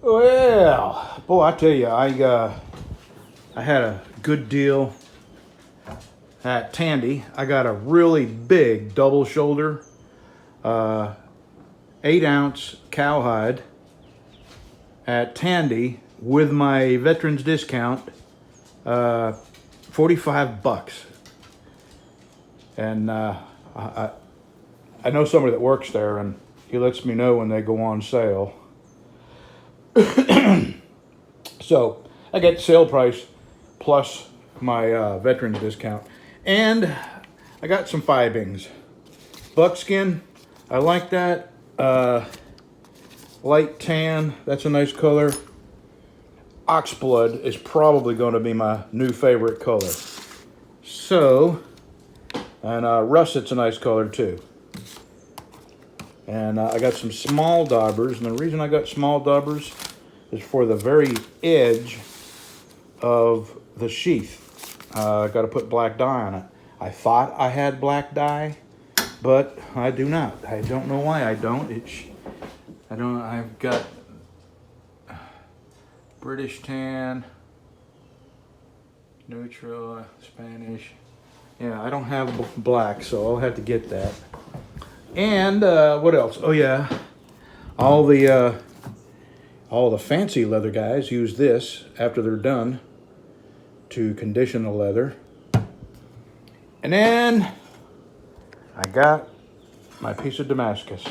Well, boy, I tell you, I had a good deal at Tandy. I got a really big double shoulder, 8-ounce cowhide at Tandy with my veterans discount, 45 bucks. And I know somebody that works there, and he lets me know when they go on sale. So I get sale price plus my veterans discount. And I got some fibings. Buckskin, I like that. Light tan, that's a nice color. Oxblood is probably going to be my new favorite color. So, and russet's a nice color too. And I got some small daubers, and the reason I got small daubers is for the very edge of the sheath. I got to put black dye on it. I thought I had black dye, but I do not. I don't know why I don't. I've got British tan, neutral, Spanish. Yeah, I don't have black, so I'll have to get that. And what else? Oh yeah, all the fancy leather guys use this after they're done to condition the leather. And then I got my piece of Damascus.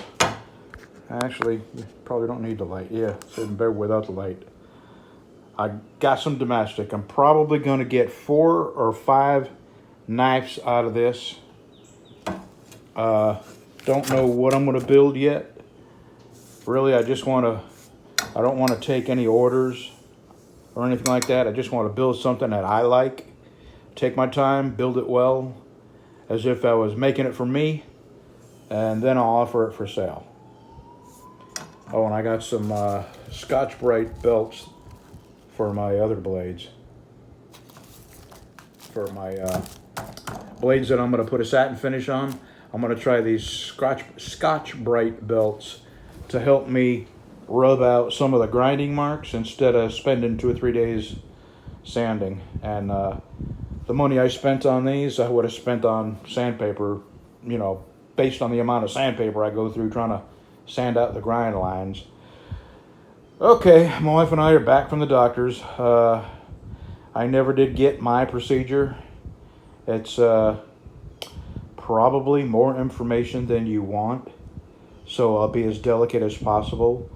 Actually, you probably don't need the light. Yeah, it's even better without the light. I got some Damascus. I'm probably going to get 4 or 5 knives out of this. Don't know what I'm going to build yet. Really, I don't want to take any orders or anything like that. I just want to build something that I like. Take my time, build it well, as if I was making it for me, and then I'll offer it for sale. Oh, and I got some Scotch-Brite belts for my other blades. For my blades that I'm going to put a satin finish on, I'm going to try these Scotch-Brite belts to help me rub out some of the grinding marks instead of spending 2 or 3 days sanding. And the money I spent on these, I would have spent on sandpaper, based on the amount of sandpaper I go through trying to sand out the grind lines. Okay, my wife and I are back from the doctor's. I never did get my procedure. It's probably more information than you want, so I'll be as delicate as possible.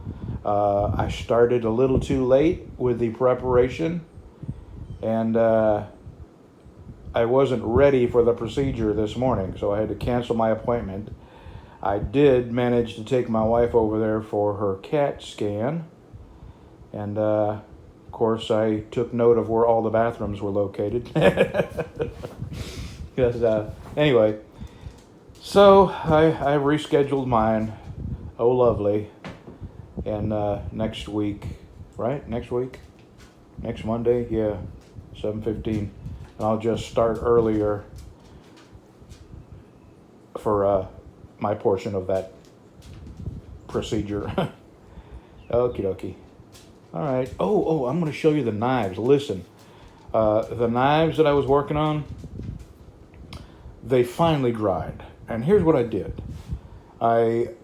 I started a little too late with the preparation, and I wasn't ready for the procedure this morning, so I had to cancel my appointment. I did manage to take my wife over there for her CAT scan, and of course I took note of where all the bathrooms were located. Anyway, so I rescheduled mine. Oh, lovely. And next week, right? Next Monday, yeah, 7:15. And I'll just start earlier for my portion of that procedure. Okie dokie. All right. Oh, I'm going to show you the knives. Listen, the knives that I was working on, they finally dried. And here's what I did. When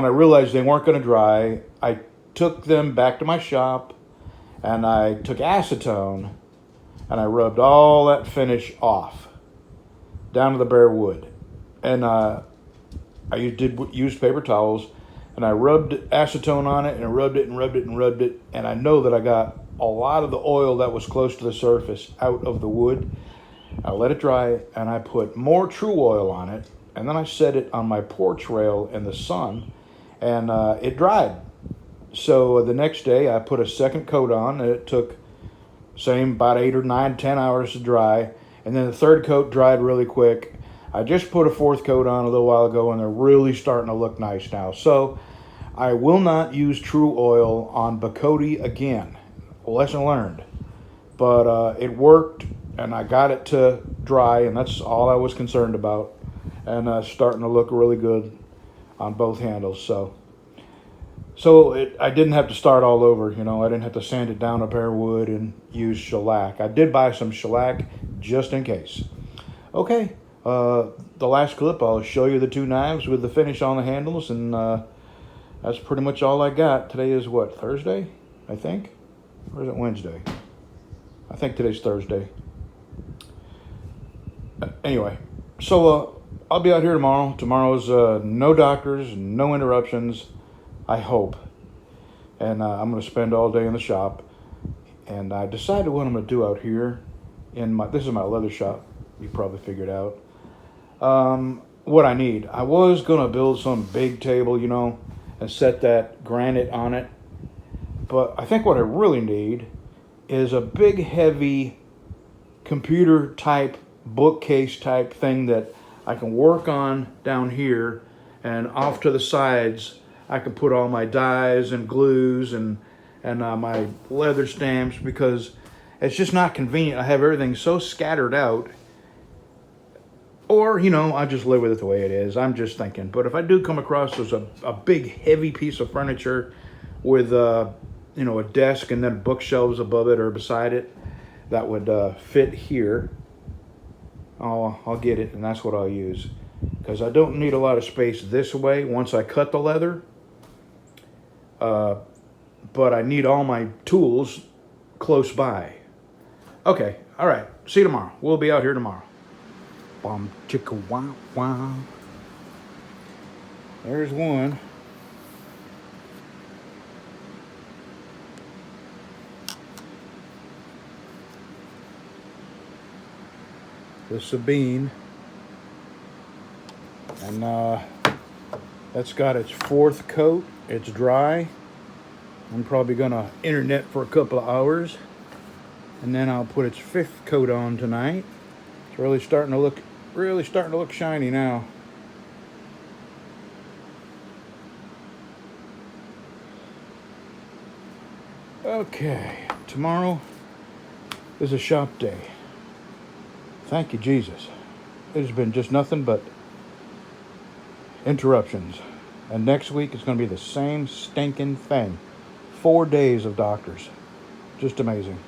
I realized they weren't going to dry, I took them back to my shop, and I took acetone, and I rubbed all that finish off, down to the bare wood. And I did use paper towels, and I rubbed acetone on it, and I rubbed it, and I know that I got a lot of the oil that was close to the surface out of the wood. I let it dry, and I put more True Oil on it, and then I set it on my porch rail in the sun, and it dried. So the next day, I put a second coat on, and it took about 8 or 9, 10 hours to dry, and then the third coat dried really quick. I just put a fourth coat on a little while ago, and they're really starting to look nice now. So I will not use True Oil on Bacote again. Lesson learned. But it worked, and I got it to dry, and that's all I was concerned about. And starting to look really good on both handles. So So I didn't have to start all over, you know. I didn't have to sand it down a bare wood and use shellac. I did buy some shellac just in case. Okay, the last clip, I'll show you the two knives with the finish on the handles, and that's pretty much all I got. Today is what, Thursday, I think? Or is it Wednesday? I think today's Thursday. Anyway, so I'll be out here tomorrow. Tomorrow's no doctors, no interruptions, I hope. And I'm going to spend all day in the shop. And I decided what I'm going to do out here. This is my leather shop. You probably figured out. What I need. I was going to build some big table, you know, and set that granite on it. But I think what I really need is a big, heavy computer type, bookcase type thing that I can work on down here, and off to the sides I can put all my dies and glues and my leather stamps, because it's just not convenient. I have everything so scattered out. Or, you know, I just live with it the way it is. I'm just thinking. But if I do come across there's a big, heavy piece of furniture with, you know, a desk and then bookshelves above it or beside it that would fit here, I'll get it, and that's what I'll use. Because I don't need a lot of space this way once I cut the leather. But I need all my tools close by. Okay, all right. See you tomorrow. We'll be out here tomorrow. Bum chicka wow wow. There's one. The Sabine. And that's got its fourth coat. It's dry. I'm probably gonna internet for a couple of hours, and then I'll put its fifth coat on tonight. It's really starting to look shiny now. Okay, tomorrow is a shop day. Thank you, Jesus. It has been just nothing but interruptions. And next week it's going to be the same stinking thing. 4 days of doctors. Just amazing.